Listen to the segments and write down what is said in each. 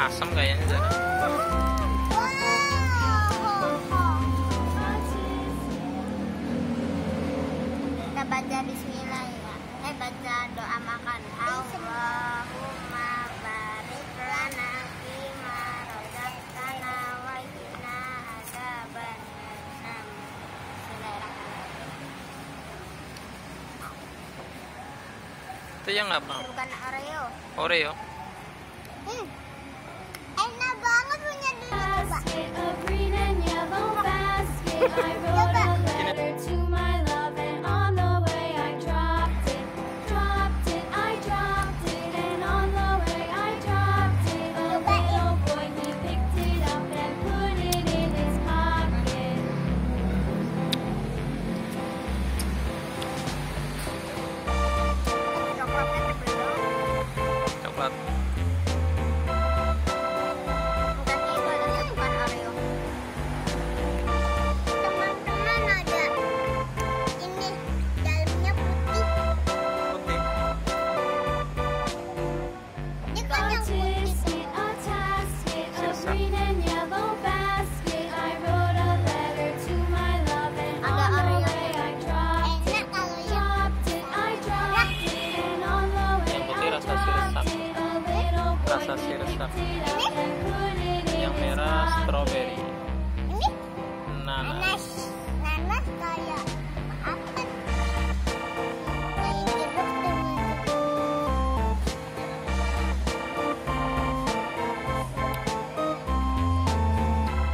Asam kayaknya Zara. Kita baca bismillah ya. Baca doa makan. Allahumma barik lana fima razaqtana wa qina adzabannar. Bismillahirrahmanirrahim. Itu yang apa? Bukan Oreo. Oreo. Enak banget punya dulu, coba. Coklat. Teman-teman ada ini dalamnya putih. Putih. Ini kan yang putih. Ada Oreo. Enak kalau yang Yang putih rasa siresap. Rasa siresap. Yang merah strawberry. ini Nanas. nanas kayak apa? Kayak jeruk teman-teman.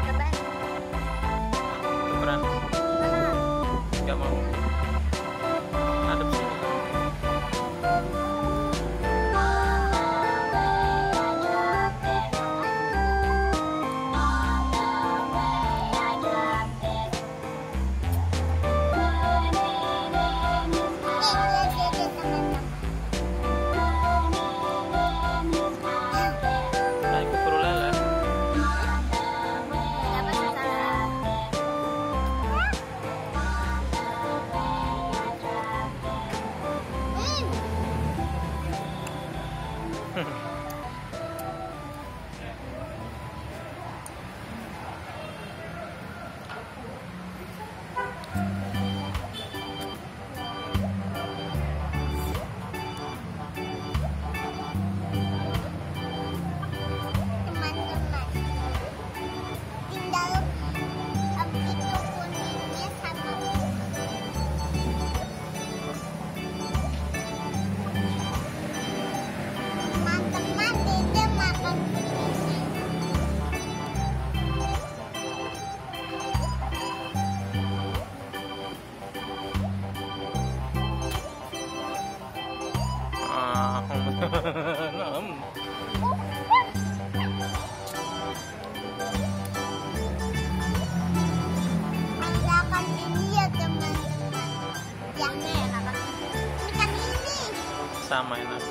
Coba. Beneran. Mana? Gak mau. Adep sini. Nah, itu perlu lele. Teman-teman, tinggal itu kuningnya sama teman-teman Dede makan kuningnya. Ah, Masakan ini ya teman-teman. Yang enak kan? Ikan ini. sama enak.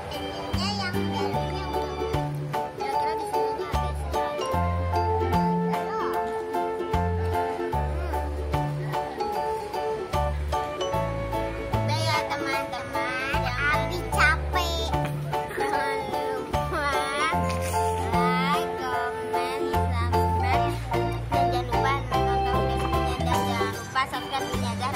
Ininya yang dalamnya kira-kira di sini ada udah ya teman-teman, Abi capek. Jangan lupa like, comment, subscribe, dan jangan lupa nonton videonya, jangan lupa subscribe videonya.